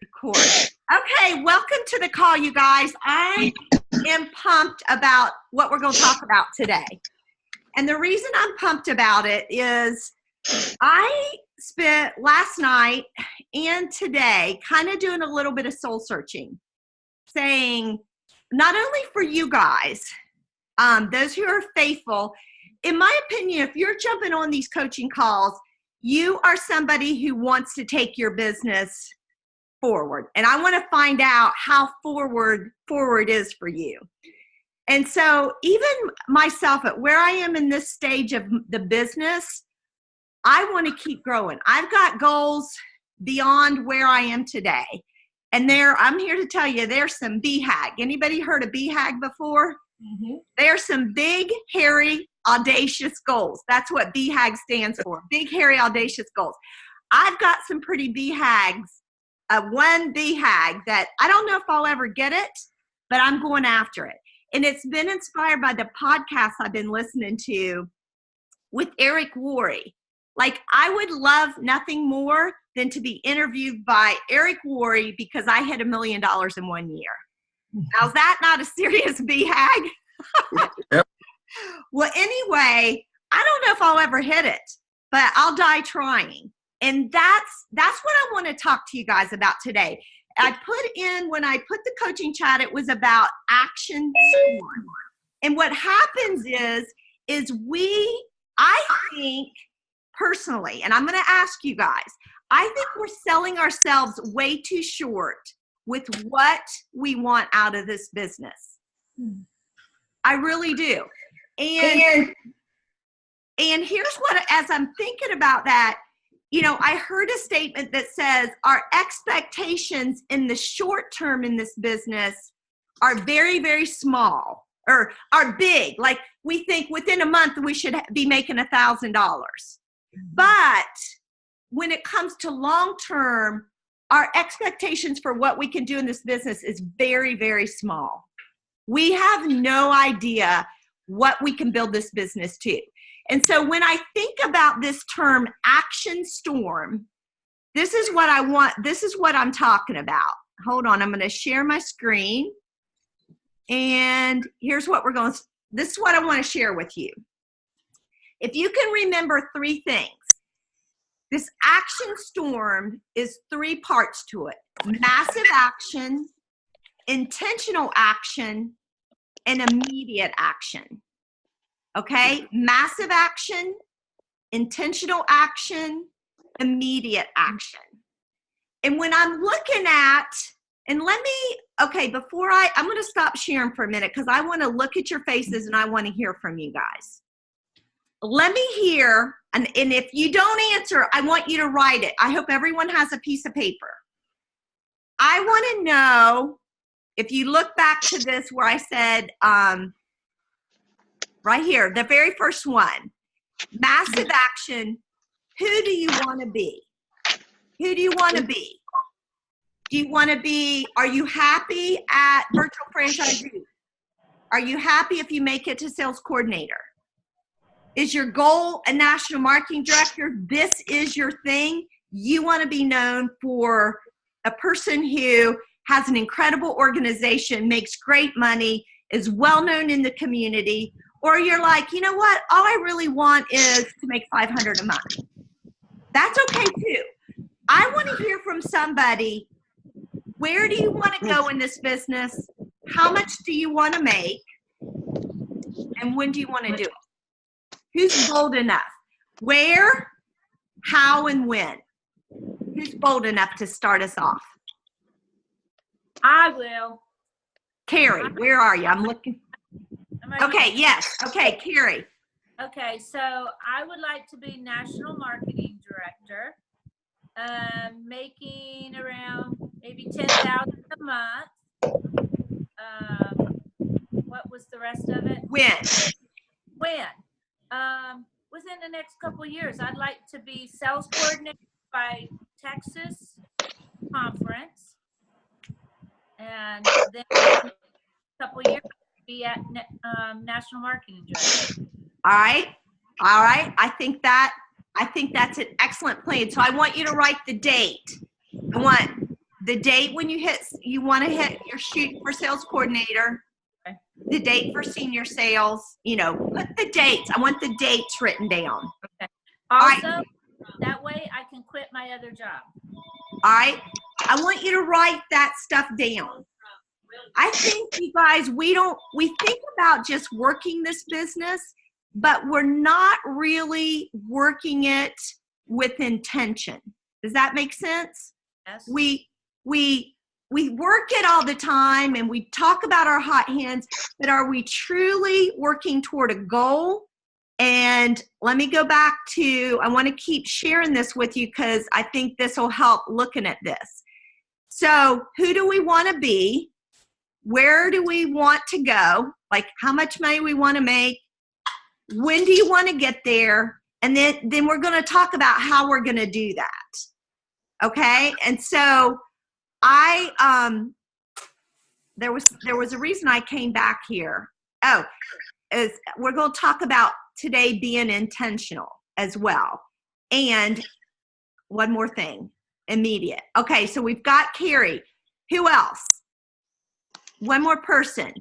Of course. Okay, welcome to the call, you guys. I am pumped about what we're going to talk about today. And the reason I'm pumped about it is I spent last night and today kind of doing a little bit of soul searching, saying not only for you guys, those who are faithful, in my opinion, if you're jumping on these coaching calls, you are somebody who wants to take your business forward. And I want to find out how forward is for you. And so even myself, at where I am in this stage of the business, I want to keep growing. I've got goals beyond where I am today. And I'm here to tell you, there's some BHAG. Anybody heard of BHAG before? Mm-hmm. There's some big, hairy, audacious goals. That's what BHAG stands for. Big, hairy, audacious goals. I've got some pretty BHAGs. One BHAG that I don't know if I'll ever get it, but I'm going after it. And it's been inspired by the podcast I've been listening to with Eric Worre. Like, I would love nothing more than to be interviewed by Eric Worre because I hit $1 million in 1 year. Now, is that not a serious BHAG? Yep. Well, anyway, I don't know if I'll ever hit it, but I'll die trying. And that's what I want to talk to you guys about today. When I put the coaching chat, it was about action storm. And what happens is I think personally, and I'm going to ask you guys, I think we're selling ourselves way too short with what we want out of this business. I really do. And here's what, as I'm thinking about that, I heard a statement that says our expectations in the short term in this business are very, very small or are big. Like, we think within a month we should be making $1,000. But when it comes to long term, our expectations for what we can do in this business is very, very small. We have no idea what we can build this business to. And so when I think about this term action storm, this is what I want. This is what I'm talking about. Hold on. I'm going to share my screen. And here's what this is what I want to share with you. If you can remember three things, this action storm is three parts to it: massive action, intentional action, and immediate action. Okay? Massive action, intentional action, immediate action. And when I'm looking at, I'm going to stop sharing for a minute because I want to look at your faces and I want to hear from you guys. Let me hear, and if you don't answer, I want you to write it. I hope everyone has a piece of paper. I want to know, if you look back to this where I said, right here, the very first one, massive action, who do you want to be? Who do you want to be? Do you want to be, are you happy at virtual franchisee? Are you happy if you make it to sales coordinator? Is your goal a national marketing director? This is your thing. You want to be known for a person who has an incredible organization, makes great money, is well known in the community. Or you're like, you know what? All I really want is to make $500 a month. That's okay too. I want to hear from somebody. Where do you want to go in this business? How much do you want to make? And when do you want to do it? Who's bold enough? Where, how, and when? Who's bold enough to start us off? I will. Carrie, where are you? I'm looking. Okay, yes. Okay, Carrie. Okay, so I would like to be National Marketing Director, making around maybe $10,000 a month. What was the rest of it? When? Within the next couple of years. I'd like to be sales coordinator by Texas conference, and then a couple of years be at National Marketing Director. All right. I think that's an excellent plan. So I want you to write the date. I want the date when you want to hit your shoot for sales coordinator, Okay. the date for senior sales, put the dates. I want the dates written down. Okay. right. Also, that way I can quit my other job. All right. I want you to write that stuff down. I think you guys, we think about just working this business, but we're not really working it with intention. Does that make sense? Yes. We work it all the time and we talk about our hot hands, but are we truly working toward a goal? And let me go back to, I want to keep sharing this with you because I think this will help looking at this. So who do we want to be? Where do we want to go? Like how much money we want to make? When do you want to get there? And then we're going to talk about how we're going to do that. Okay? And so there was a reason I came back here. We're going to talk about today being intentional as well. And one more thing, immediate. Okay, so we've got Carrie. Who else? One more person.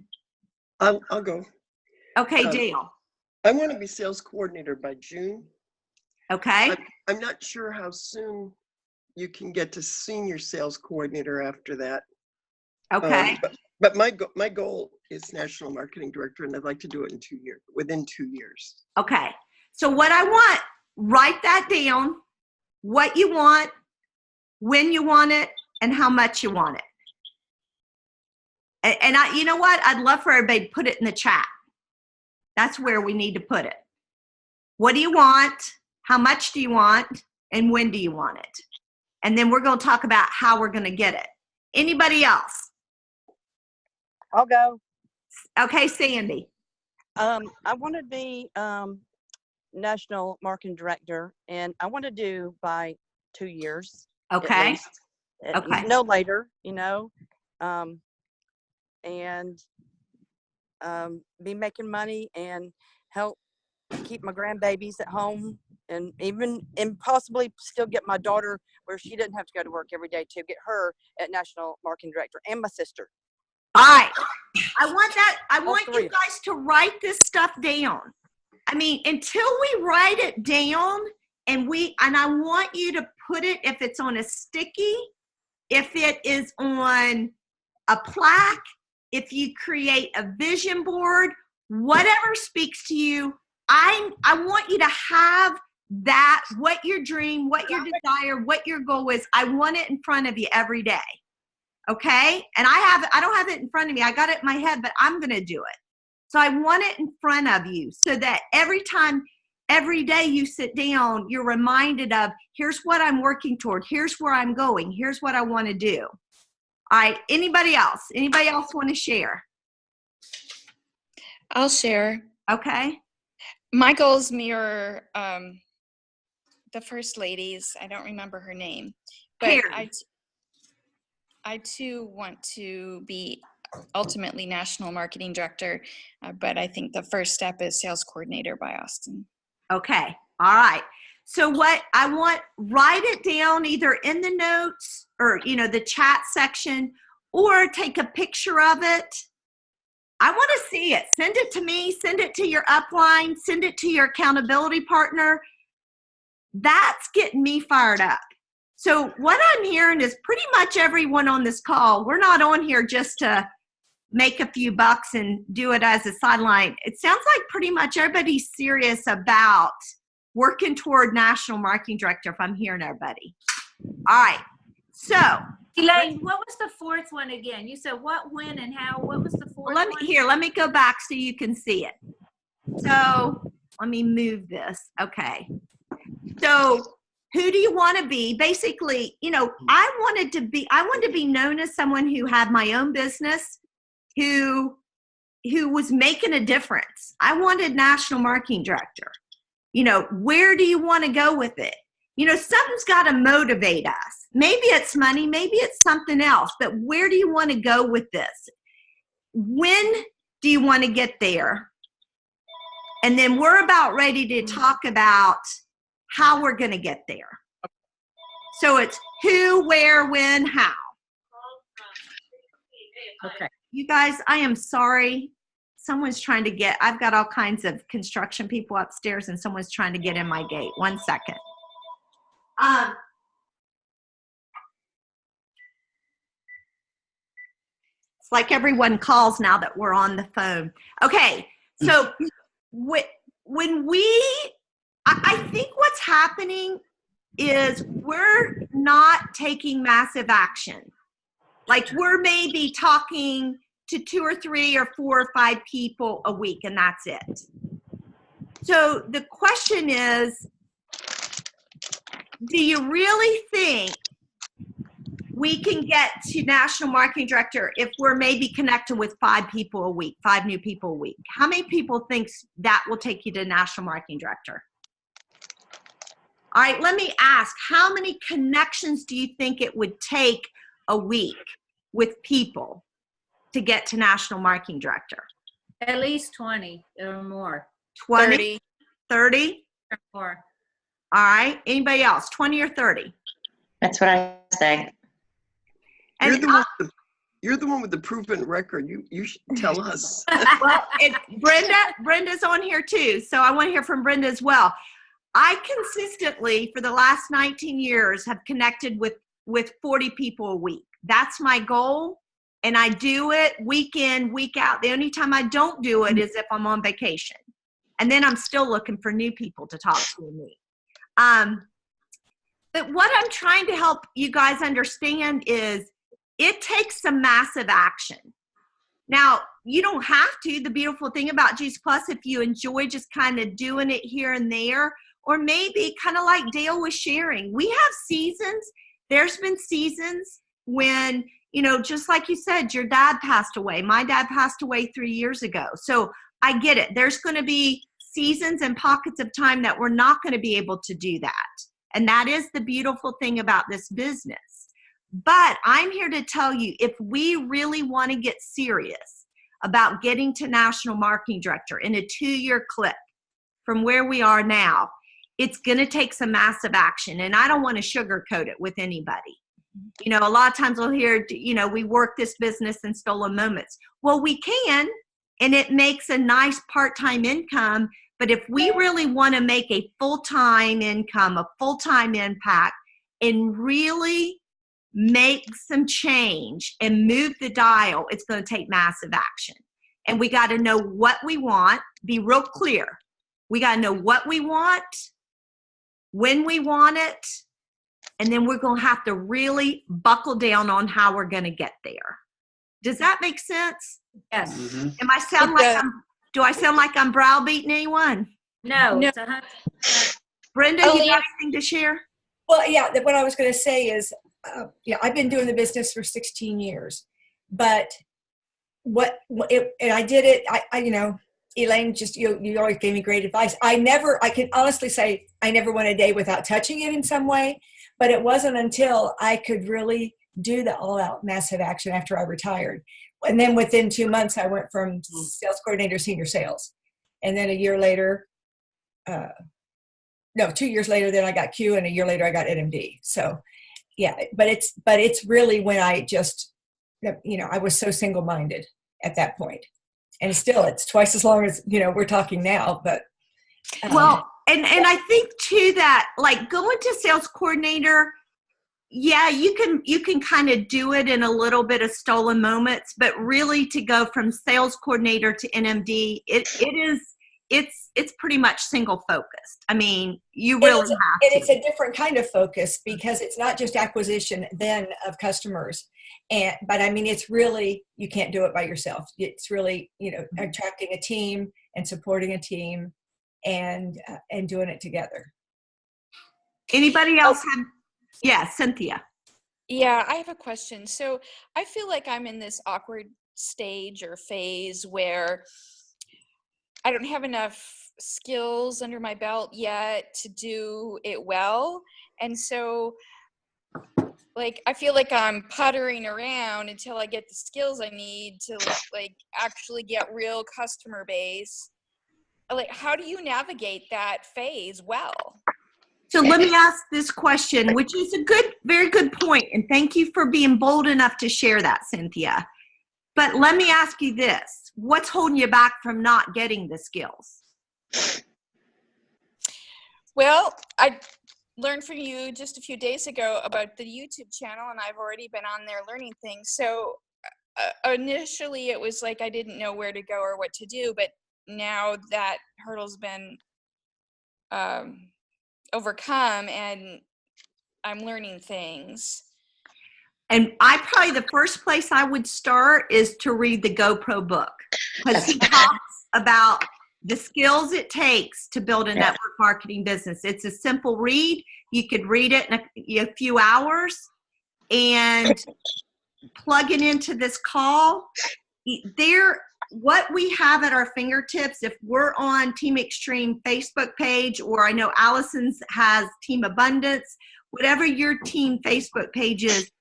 I'll go. Okay, Dale. I want to be sales coordinator by June. Okay. I'm not sure how soon you can get to senior sales coordinator after that. Okay. But my goal is national marketing director, and I'd like to do it within 2 years. Okay. So what I want, write that down, what you want, when you want it, and how much you want it. And you know what? I'd love for everybody to put it in the chat. That's where we need to put it. What do you want? How much do you want? And when do you want it? And then we're going to talk about how we're going to get it. Anybody else? I'll go. Okay, Sandy. I want to be national marketing director, and I want to do by 2 years. Okay. Okay. No later, and be making money and help keep my grandbabies at home, and possibly still get my daughter where she doesn't have to go to work every day, to get her at national marketing director, and my sister. All right. I want you guys to write this stuff down. I mean, until we write it down and I want you to put it, if it's on a sticky, if it is on a plaque, if you create a vision board, whatever speaks to you, I want you to have that, what your dream, what your desire, what your goal is. I want it in front of you every day. Okay? And I don't have it in front of me. I got it in my head, but I'm going to do it. So I want it in front of you so that every day you sit down, you're reminded of, here's what I'm working toward. Here's where I'm going. Here's what I want to do. All right. Anybody else? Anybody else want to share? I'll share. Okay. My goals mirror the first lady's. I don't remember her name, but Carrie. I too want to be ultimately national marketing director, but I think the first step is sales coordinator by Austin. Okay. All right. So what I want, write it down either in the notes or, the chat section, or take a picture of it. I want to see it. Send it to me, send it to your upline, send it to your accountability partner. That's getting me fired up. So what I'm hearing is pretty much everyone on this call, we're not on here just to make a few bucks and do it as a sideline. It sounds like pretty much everybody's serious about working toward national marketing director, if I'm hearing everybody. All right. So Elaine, what was the fourth one again? You said what, when, and how. What was the fourth one? Let me go back so you can see it. So let me move this. Okay. So who do you want to be? Basically, I wanted to be known as someone who had my own business, who was making a difference. I wanted national marketing director. Where do you want to go with it? Something's got to motivate us. Maybe it's money, maybe it's something else, but where do you want to go with this? When do you want to get there? And then we're about ready to talk about how we're going to get there. So it's who, where, when, how. Okay. You guys, I am sorry. Someone's trying to get, I've got all kinds of construction people upstairs and someone's trying to get in my gate. 1 second. It's like everyone calls now that we're on the phone. Okay, so when I think what's happening is we're not taking massive action. Like we're maybe talking to 2 or 3 or 4 or 5 people a week, and that's it. So the question is, do you really think we can get to national marketing director if we're maybe connected with 5 people a week, 5 new people a week? How many people thinks that will take you to national marketing director? All right, let me ask, how many connections do you think it would take a week with people to get to national marketing director? At least 20 or more. 20? 30? Or more. All right, anybody else? 20 or 30? That's what I say. And You're the one with the proven record. You should tell us. well, Brenda's on here too, so I want to hear from Brenda as well. I consistently, for the last 19 years, have connected with 40 people a week. That's my goal, and I do it week in, week out. The only time I don't do it is if I'm on vacation, and then I'm still looking for new people to talk to and meet. But what I'm trying to help you guys understand is it takes some massive action. Now, you don't have to. The beautiful thing about Juice Plus, if you enjoy just kind of doing it here and there, or maybe kind of like Dale was sharing, we have seasons. There's been seasons when, you know, just like you said, your dad passed away. My dad passed away 3 years ago. So I get it. There's going to be seasons and pockets of time that we're not going to be able to do that. And that is the beautiful thing about this business. But I'm here to tell you, if we really want to get serious about getting to national marketing director in a 2-year clip from where we are now, it's going to take some massive action. And I don't want to sugarcoat it with anybody. You know, a lot of times we'll hear, you know, we work this business in stolen moments. Well, we can, and it makes a nice part-time income. But if we really want to make a full-time income, a full-time impact, and really make some change and move the dial, it's going to take massive action. And we got to know what we want, be real clear. We got to know what we want, when we want it, and then we're going to have to really buckle down on how we're going to get there. Does that make sense? Yes. Am I sound like do I sound like I'm browbeating anyone? No. No. It's 100%. Brenda, you got anything to share? Well, yeah, what I was going to say is, I've been doing the business for 16 years, but and I did it, you know, Elaine, just, you always gave me great advice. I can honestly say I never went a day without touching it in some way, but it wasn't until I could really do the all out massive action after I retired. And then within 2 months, I went from sales coordinator to senior sales. And then 2 years later, then I got Q, and a year later I got NMD. So yeah, but it's really when I just, you know, I was so single-minded at that point. And still, it's twice as long as, you know, we're talking now, but. Well, and I think too that like going to sales coordinator, yeah, you can kind of do it in a little bit of stolen moments, but really to go from sales coordinator to NMD, it's pretty much single focused. I mean, you really have to. And it's a different kind of focus because it's not just acquisition then of customers. But I mean, it's really, you can't do it by yourself. It's really, you know, attracting a team and supporting a team and doing it together. Anybody else have? Yeah, Cynthia. Yeah, I have a question. So I feel like I'm in this awkward stage or phase where I don't have enough skills under my belt yet to do it well. And so like, I feel like I'm puttering around until I get the skills I need to like actually get real customer base. Like, how do you navigate that phase well? So let me ask this question, which is a very good point. And thank you for being bold enough to share that, Cynthia. But let me ask you this. What's holding you back from not getting the skills? Well, I learned from you just a few days ago about the YouTube channel, and I've already been on there learning things. So initially it was like I didn't know where to go or what to do, but now that hurdle's been overcome and I'm learning things. And probably the first place I would start is to read the GoPro book, because he talks about the skills it takes to build a network marketing business. It's a simple read. You could read it in a few hours and plug it into this call. What we have at our fingertips, if we're on Team Extreme Facebook page, or I know Allison's has Team Abundance, whatever your team Facebook page is,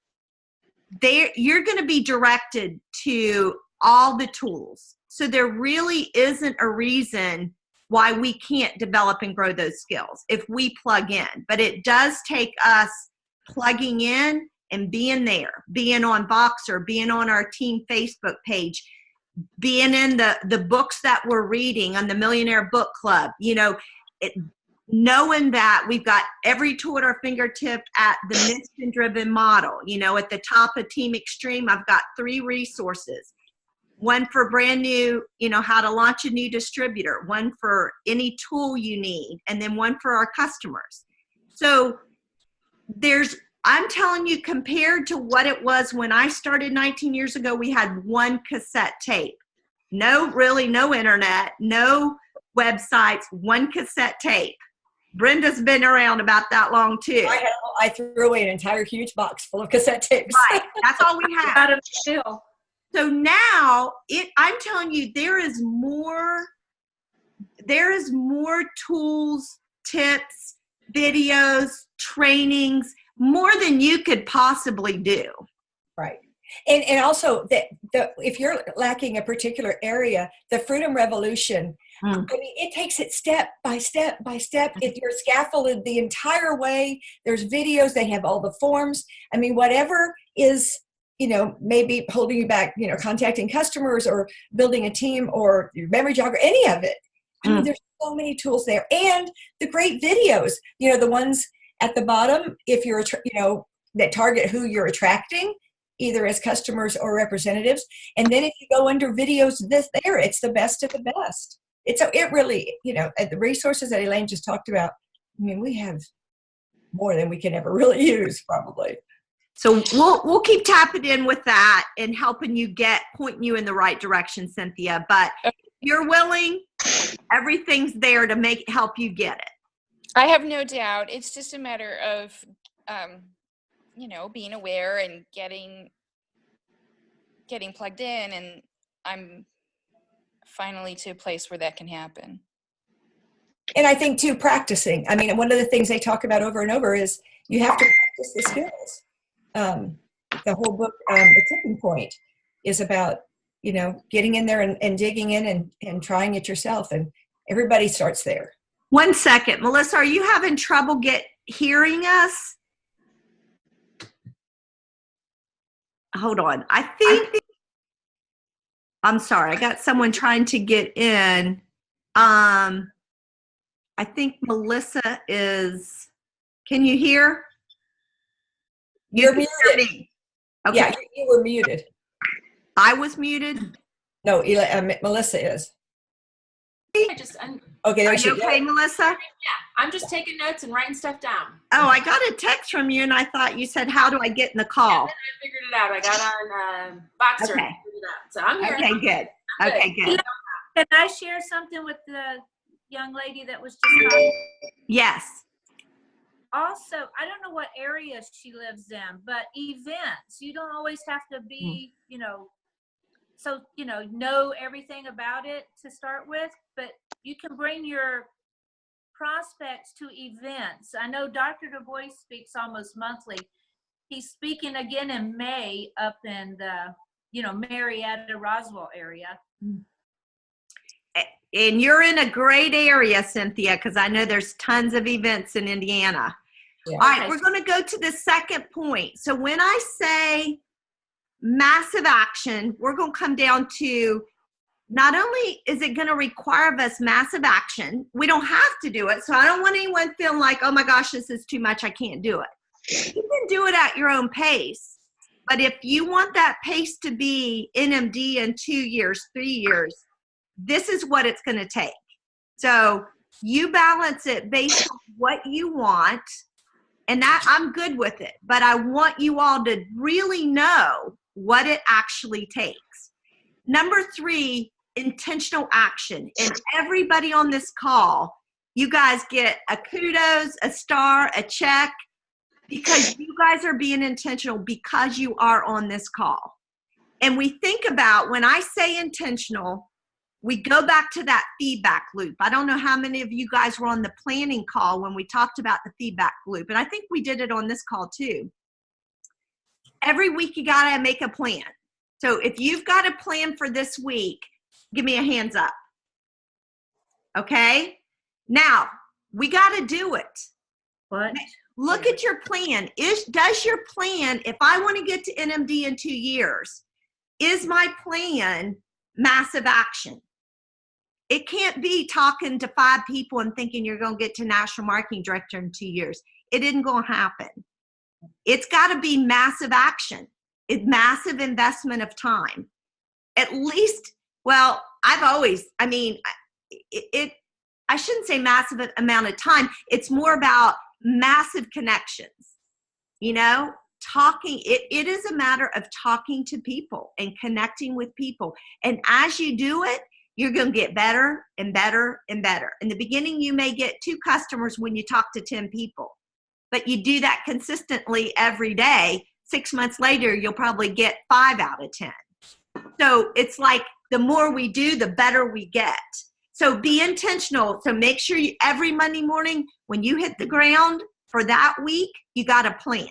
you're going to be directed to all the tools. So there really isn't a reason why we can't develop and grow those skills if we plug in. But it does take us plugging in and being there, being on Voxer, being on our team Facebook page, being in the books that we're reading on the Millionaire Book Club, knowing that we've got every tool at our fingertip at the mission-driven model. At the top of Team Extreme, I've got 3 resources. One for brand new, how to launch a new distributor, one for any tool you need, and then one for our customers. So I'm telling you, compared to what it was when I started 19 years ago, we had 1 cassette tape. No internet, no websites, 1 cassette tape. Brenda's been around about that long too. I threw away an entire huge box full of cassette tapes. Right, that's all we had. Out of skill. So now I'm telling you, there is more tools, tips, videos, trainings, more than you could possibly do. Right. And also if you're lacking a particular area, the Freedom Revolution, I mean, it takes it step by step by step. If you're scaffolded the entire way, there's videos, they have all the forms. I mean, whatever is, maybe holding you back, contacting customers or building a team or your memory jogger, any of it. I mean, there's so many tools there. And the great videos, the ones at the bottom, if you're, that target who you're attracting, either as customers or representatives. And then if you go under videos, it's the best of the best. It really, the resources that Elaine just talked about, I mean, we have more than we can ever really use, probably. So we'll keep tapping in with that and helping you pointing you in the right direction, Cynthia. But if you're willing, everything's there to help you get it. I have no doubt. It's just a matter of, being aware and getting plugged in, and I'm finally to a place where that can happen. And I think too, practicing. I mean, one of the things they talk about over and over is you have to practice the skills. The whole book, The Tipping Point, is about, getting in there and digging in and trying it yourself. And everybody starts there. 1 second. Melissa, are you having trouble hearing us? Hold on. I'm sorry. I got someone trying to get in. I think Melissa is. Can you hear? You're muted. Okay. Yeah, you were muted. I was muted. No, Melissa is. Okay, there Are you okay, Melissa? Yeah, I'm just taking notes and writing stuff down. Oh, I got a text from you, and I thought you said, "How do I get in the call?" Yeah, then I figured it out. I got on Voxer. Okay. And figured it out. So I'm here. Okay, good. I'm Okay, good. Can I share something with the young lady that was just talking? Yes. Also, I don't know what area she lives in, but events, you don't always have to be, know everything about it to start with, but you can bring your prospects to events. I know Dr. Du Bois speaks almost monthly. He's speaking again in May up in the, Marietta, Roswell area. And you're in a great area, Cynthia, because I know there's tons of events in Indiana. Yeah. All right, we're going to go to the second point. So when I say massive action, we're going to come down to not only is it going to require of us massive action, we don't have to do it. So I don't want anyone feeling like, oh my gosh, this is too much, I can't do it. You can do it at your own pace. But if you want that pace to be NMD in 2 years, 3 years, this is what it's going to take. So you balance it based on what you want, and that I'm good with it. But I want you all to really know what it actually takes. Number 3, intentional action. And everybody on this call, you guys get a kudos, a star, a check, because you guys are being intentional because you are on this call. And we think about, when I say intentional, we go back to that feedback loop. I don't know how many of you guys were on the planning call when we talked about the feedback loop. And I think we did it on this call too. Every week you got to make a plan. So if you've got a plan for this week, give me a hands up. Okay? Now, we got to do it. What? Look at your plan. Does your plan, if I want to get to NMD in 2 years, is my plan massive action? It can't be talking to 5 people and thinking you're going to get to national marketing director in 2 years. It isn't going to happen. It's got to be massive action. It's massive investment of time. At least, well, I shouldn't say massive amount of time. It's more about massive connections. You know, talking, it is a matter of talking to people and connecting with people. And as you do it, you're going to get better and better and better. In the beginning, you may get 2 customers when you talk to 10 people, but you do that consistently every day. 6 months later, you'll probably get 5 out of 10. So it's like the more we do, the better we get. So be intentional. So make sure every Monday morning when you hit the ground for that week, you got a plan.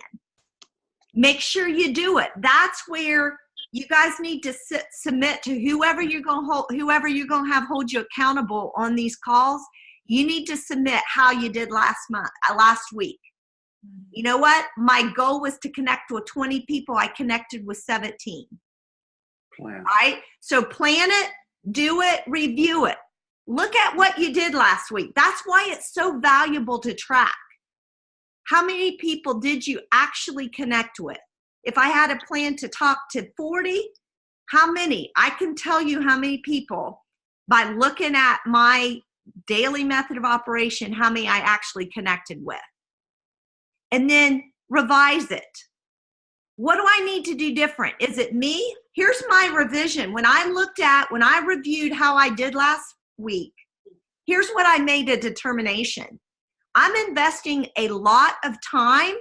Make sure you do it. That's where you guys need to submit to whoever you're going to have hold you accountable on these calls. You need to submit how you did last week. You know what? My goal was to connect with 20 people. I connected with 17. Plan. Right? So plan it, do it, review it. Look at what you did last week. That's why it's so valuable to track. How many people did you actually connect with? If I had a plan to talk to 40, how many? I can tell you how many people by looking at my daily method of operation, how many I actually connected with. And then revise it. What do I need to do different? Is it me? Here's my revision. When I reviewed how I did last week, here's what I made a determination. I'm investing a lot of time,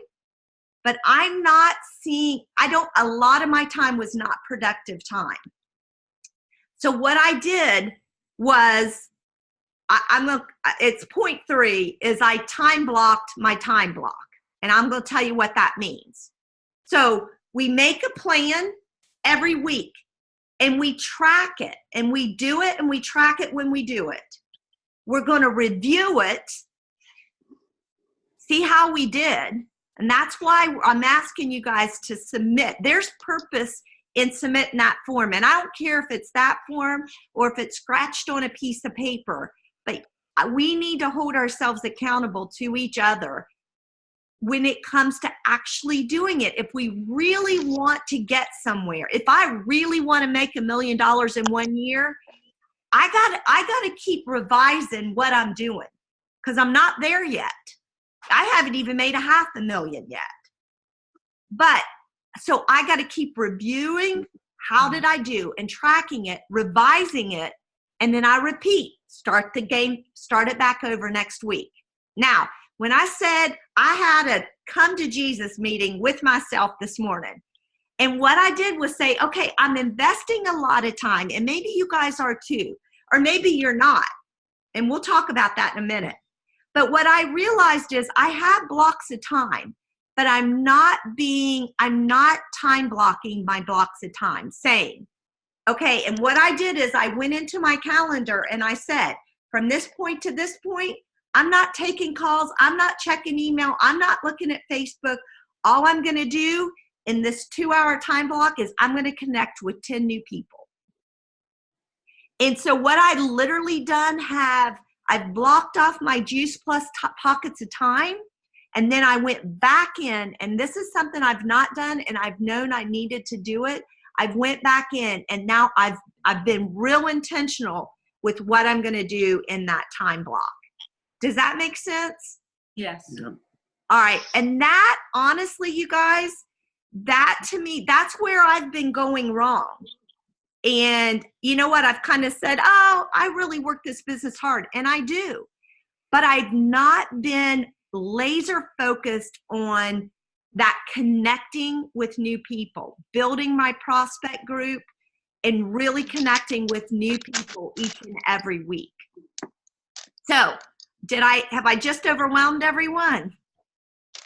but a lot of my time was not productive time. So what I did was, it's point 3, is I time blocked my time block. And I'm going to tell you what that means. So we make a plan every week and we track it and we do it and we track it when we do it. We're going to review it, see how we did. And that's why I'm asking you guys to submit. There's purpose in submitting that form. And I don't care if it's that form or if it's scratched on a piece of paper, but we need to hold ourselves accountable to each other when it comes to actually doing it. If we really want to get somewhere, if I really want to make $1 million in 1 year, I got to keep revising what I'm doing because I'm not there yet. I haven't even made $500,000 yet. But so I got to keep reviewing how did I do and tracking it, revising it, and then I repeat, start it back over next week. Now, when I said I had a come to Jesus meeting with myself this morning, and what I did was say, okay, I'm investing a lot of time, and maybe you guys are too, or maybe you're not, and we'll talk about that in a minute. But what I realized is I have blocks of time, but I'm not time blocking my blocks of time, saying, okay, and what I did is I went into my calendar and I said, from this point to this point, I'm not taking calls. I'm not checking email. I'm not looking at Facebook. All I'm going to do in this 2-hour time block is I'm going to connect with 10 new people. And so what I literally done I've blocked off my Juice Plus pockets of time. And then I went back in, and this is something I've not done, and I've known I needed to do it. I've went back in, and now I've been real intentional with what I'm going to do in that time block. Does that make sense? Yes. Yeah. All right. And that, honestly, you guys, that to me, that's where I've been going wrong. And you know what? I've kind of said, oh, I really work this business hard. And I do. But I've not been laser focused on that connecting with new people, building my prospect group, and really connecting with new people each and every week. So have I just overwhelmed everyone?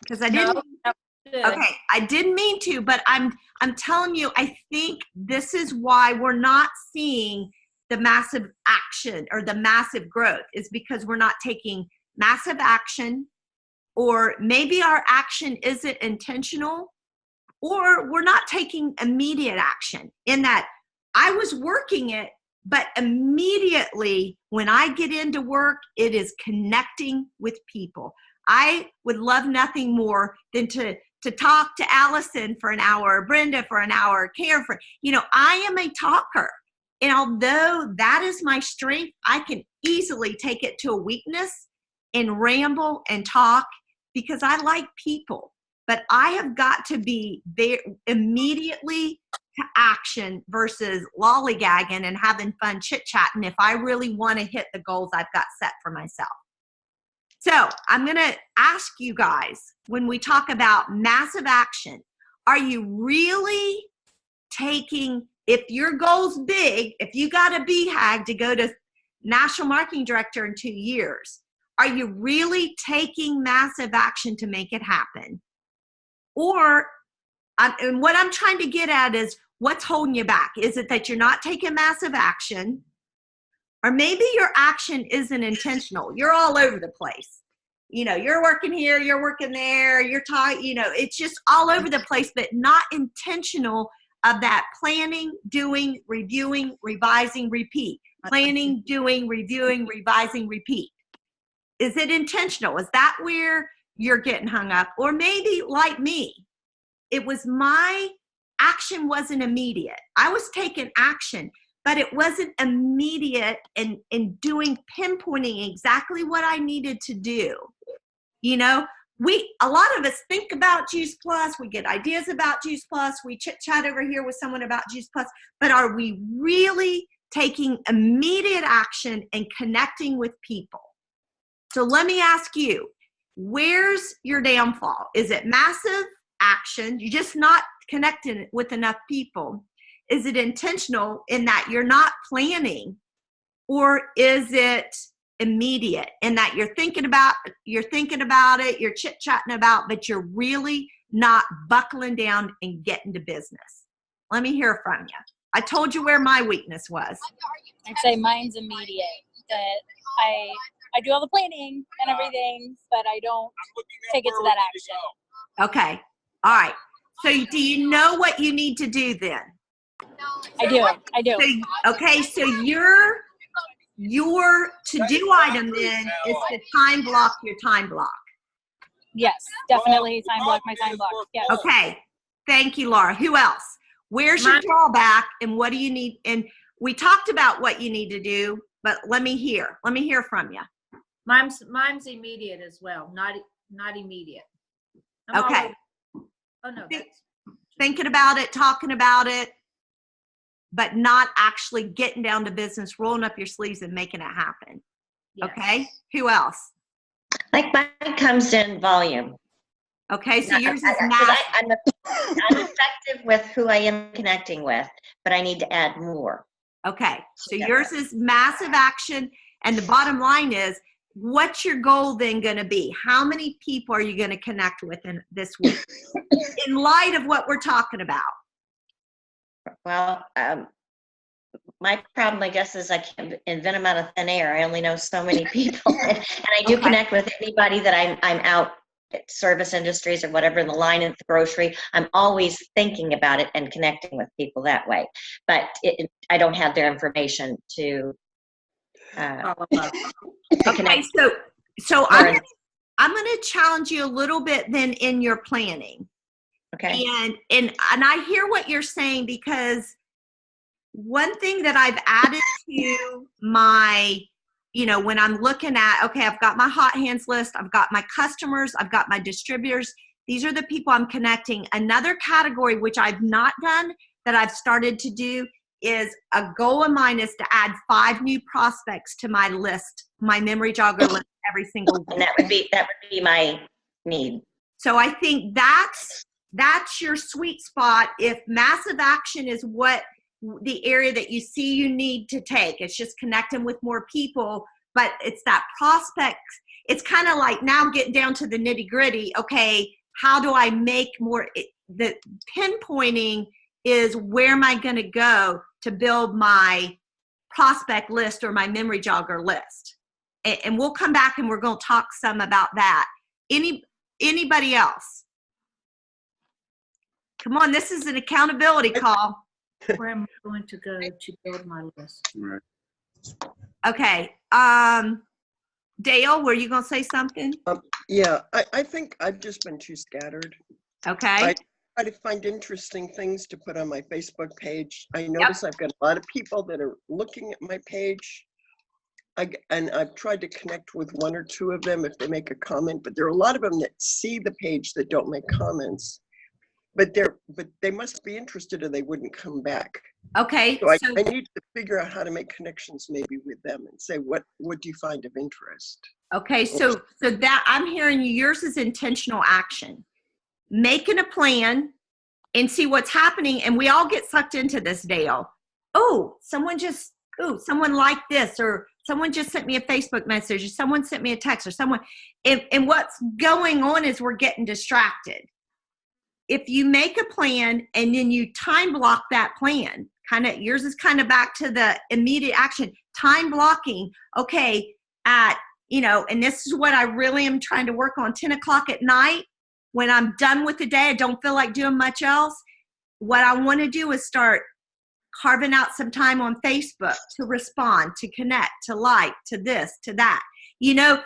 Because I didn't. No, that was good. Okay, I didn't mean to, but I'm telling you, I think this is why we're not seeing the massive action or the massive growth, is because we're not taking massive action, or maybe our action isn't intentional, or we're not taking immediate action in that I was working it, but immediately when I get into work, it is connecting with people. I would love nothing more than to talk to Allison for an hour, Brenda for an hour, Karen for, I am a talker. And although that is my strength, I can easily take it to a weakness and ramble and talk because I like people. But I have got to be there immediately to action versus lollygagging and having fun chit-chatting if I really want to hit the goals I've got set for myself. So I'm going to ask you guys, when we talk about massive action, are you really taking, if your goal's big, if you got a BHAG to go to National Marketing Director in 2 years, are you really taking massive action to make it happen? Or, and what I'm trying to get at is, what's holding you back? Is it that you're not taking massive action? Or maybe your action isn't intentional. You're all over the place. You're working here, you're working there, you're talking, it's just all over the place, but not intentional of that planning, doing, reviewing, revising, repeat. Planning, doing, reviewing, revising, repeat. Is it intentional? Is that where you're getting hung up? Or maybe like me, it was my action wasn't immediate. I was taking action, but it wasn't immediate in pinpointing exactly what I needed to do. A lot of us think about Juice Plus, we get ideas about Juice Plus, we chit chat over here with someone about Juice Plus, but are we really taking immediate action and connecting with people? So let me ask you, where's your downfall? Is it massive action? You're just not connecting with enough people. Is it intentional in that you're not planning? Or is it immediate in that you're thinking about it, you're chit-chatting about, but you're really not buckling down and getting to business? Let me hear from you. I told you where my weakness was. I'd say mine's immediate. That I do all the planning and everything, but I don't take it to that action. Okay. All right. So do you know what you need to do then? I do. So, okay. So your to-do item then is to time block your time block. Yes, definitely time block my time block. Yes. Okay. Thank you, Laura. Who else? Where's your drawback and what do you need? And we talked about what you need to do, but let me hear from you. Mine's immediate as well, not immediate. Okay. Oh no, Thinking about it, talking about it, but not actually getting down to business, rolling up your sleeves and making it happen. yes. Okay. Who else? Like mine comes in volume. Okay. So yours is I'm effective with who I am connecting with, but I need to add more. Okay. So yours is massive action. And the bottom line is, what's your goal then going to be? How many people are you going to connect with in this week in light of what we're talking about? Well, my problem, I guess, is I can't invent them out of thin air. I only know so many people, and I do connect with anybody that I'm out service industries or whatever, in the line at the grocery, I'm always thinking about it and connecting with people that way. But I don't have their information to Okay, connect. so Or- I'm going to challenge you a little bit then in your planning. Okay. And I hear what you're saying, because one thing that I've added to my, when I'm looking at, okay, I've got my hot hands list, I've got my customers, I've got my distributors. These are the people I'm connecting. Another category, which I've not done, that I've started to do, is a goal of mine is to add 5 new prospects to my list, my memory jogger list every single week. And that would be my need. So I think that's your sweet spot. If massive action is what the area that you see you need to take, it's just connecting with more people, but it's that prospect. It's kind of like now getting down to the nitty gritty. Okay, how do I make more? The pinpointing is, where am I going to go to build my prospect list or my memory jogger list? And we'll come back and we're going to talk some about that. Anybody else? Come on, this is an accountability call. Where am I going to go to build my list? Right. Okay. Dale, were you going to say something? Yeah, I think I've just been too scattered. Okay. I try to find interesting things to put on my Facebook page. I notice I've got a lot of people that are looking at my page. And I've tried to connect with 1 or 2 of them if they make a comment, but there are a lot of them that see the page that don't make comments. But they must be interested or they wouldn't come back. Okay. So I need to figure out how to make connections maybe with them and say, what do you find of interest? Okay. So that I'm hearing yours is intentional action. Making a plan and see what's happening. And we all get sucked into this, Dale. Oh, someone liked this, or someone just sent me a Facebook message, or someone sent me a text, or someone, and what's going on is we're getting distracted. If you make a plan and then you time block that plan, yours is kind of back to the immediate action, time blocking. Okay, and this is what I really am trying to work on, 10 o'clock at night, when I'm done with the day, I don't feel like doing much else. What I want to do is start carving out some time on Facebook to respond, to connect, to like, to this, to that.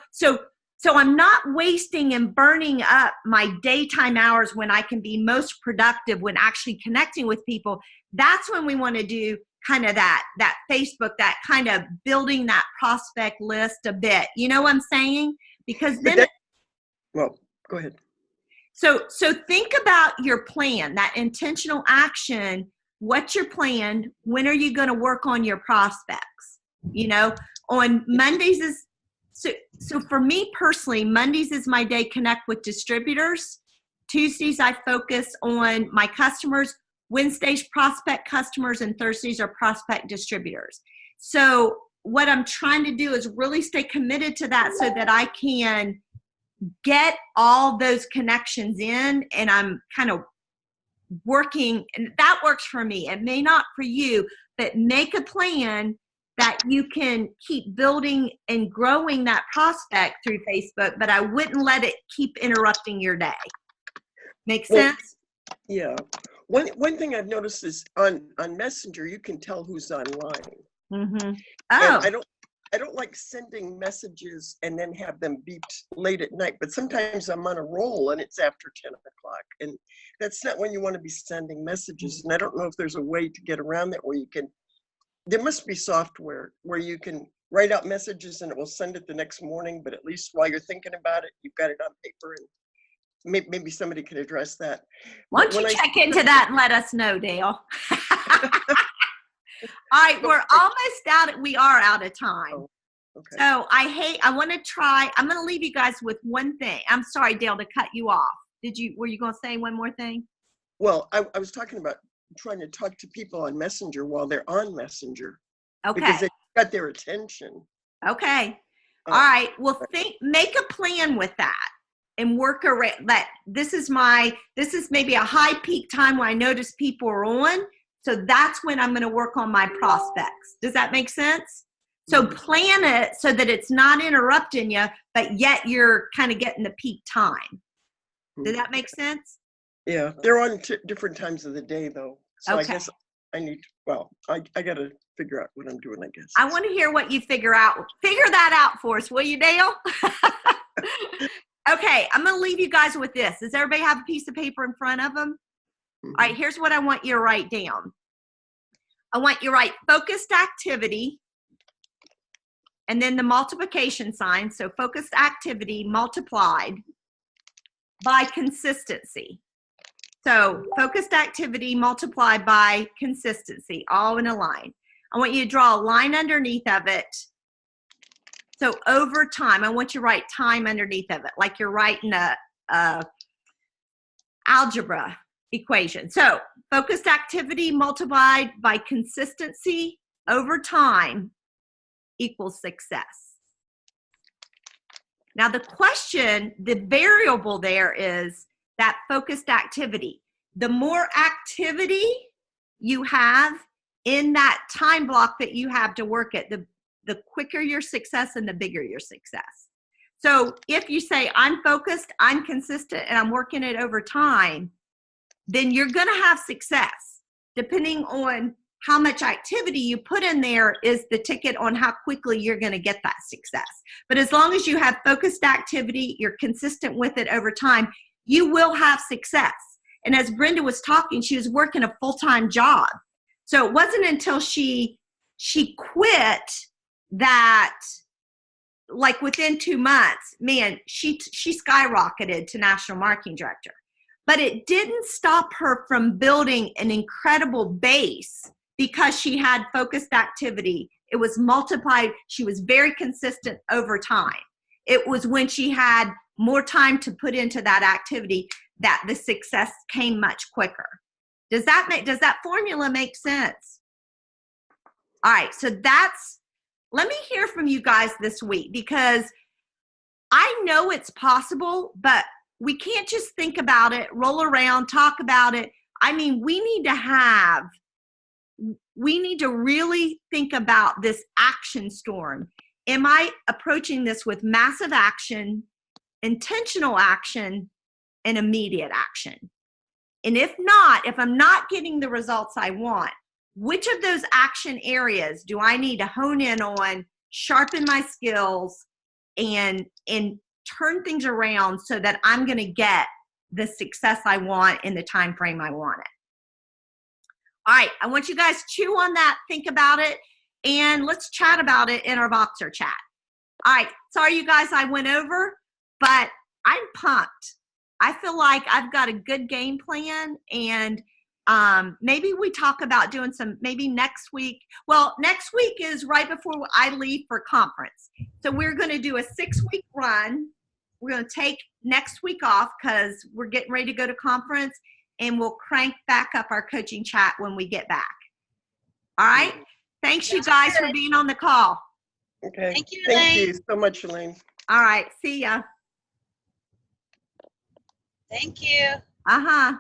So I'm not wasting and burning up my daytime hours when I can be most productive when actually connecting with people. That's when we want to do kind of that Facebook, that kind of building that prospect list a bit. You know what I'm saying? Because then well, go ahead. So think about your plan, that intentional action. What's your plan? When are you going to work on your prospects? On Mondays is, so for me personally, Mondays is my day connect with distributors. Tuesdays, I focus on my customers. Wednesdays, prospect customers, and Thursdays are prospect distributors. So what I'm trying to do is really stay committed to that so that I can get all those connections in, and I'm kind of working, and that works for me. It may not for you, but make a plan that you can keep building and growing that prospect through Facebook, but I wouldn't let it keep interrupting your day. Make sense? Yeah. One thing I've noticed is on Messenger, you can tell who's online. Mm-hmm. Oh. And I don't like sending messages and then have them beeped late at night, but sometimes I'm on a roll and it's after 10 o'clock. And that's not when you want to be sending messages. And I don't know if there's a way to get around that where there must be software where you can write out messages and it will send it the next morning, but at least while you're thinking about it, you've got it on paper, and maybe somebody can address that. Why don't you check into that and let us know, Dale? All right, we are out of time. Oh, okay. So I'm going to leave you guys with one thing. I'm sorry, Dale, to cut you off. Were you going to say one more thing? Well, I was talking about trying to talk to people on Messenger while they're on Messenger. Okay. Because they got their attention. Okay. All right. Well, make a plan with that and work around that. This is maybe a high peak time when I notice people are on. So that's when I'm going to work on my prospects. Does that make sense? So plan it so that it's not interrupting you, but yet you're kind of getting the peak time. Did that make sense? Yeah, they're on different times of the day though. So Okay. I guess I need, well, I got to figure out what I'm doing, I guess. I want to hear what you figure out. Figure that out for us, will you, Dale? Okay, I'm going to leave you guys with this. Does everybody have a piece of paper in front of them? All right, here's what I want you to write down. I want you to write focused activity and then the multiplication sign. So focused activity multiplied by consistency. So focused activity multiplied by consistency, all in a line. I want you to draw a line underneath of it. So over time, I want you to write time underneath of it, like you're writing a algebra equation. So focused activity multiplied by consistency over time equals success. Now the question, the variable there is that focused activity. The more activity you have in that time block that you have to work at, the quicker your success and the bigger your success. So if you say, I'm focused, I'm consistent, and I'm working it over time, then you're going to have success. Depending on how much activity you put in there is the ticket on how quickly you're going to get that success. But as long as you have focused activity, you're consistent with it over time, you will have success. And as Brenda was talking, she was working a full-time job. So it wasn't until she quit that, like within 2 months, man, she skyrocketed to national marketing director. But it didn't stop her from building an incredible base because she had focused activity. It was multiplied. She was very consistent over time. It was when she had more time to put into that activity that the success came much quicker. Does that formula make sense? All right, so let me hear from you guys this week, because I know it's possible, but we can't just think about it, roll around, talk about it. I mean, we need to really think about this action storm. Am I approaching this with massive action, intentional action, and immediate action? And if not, if I'm not getting the results I want, which of those action areas do I need to hone in on, sharpen my skills, and turn things around so that I'm going to get the success I want in the time frame I want it? All right, I want you guys to chew on that, think about it, and let's chat about it in our Voxer chat. All right, sorry you guys I went over, but I'm pumped. I feel like I've got a good game plan, and maybe we talk about doing some, maybe next week. Well, next week is right before I leave for conference. So we're going to do a 6-week run. We're going to take next week off because we're getting ready to go to conference, and we'll crank back up our coaching chat when we get back. All right. Thanks you guys for being on the call. Okay. Thank you, Thank Elaine. you so much, Elaine. All right. See ya. Thank you. Uh-huh.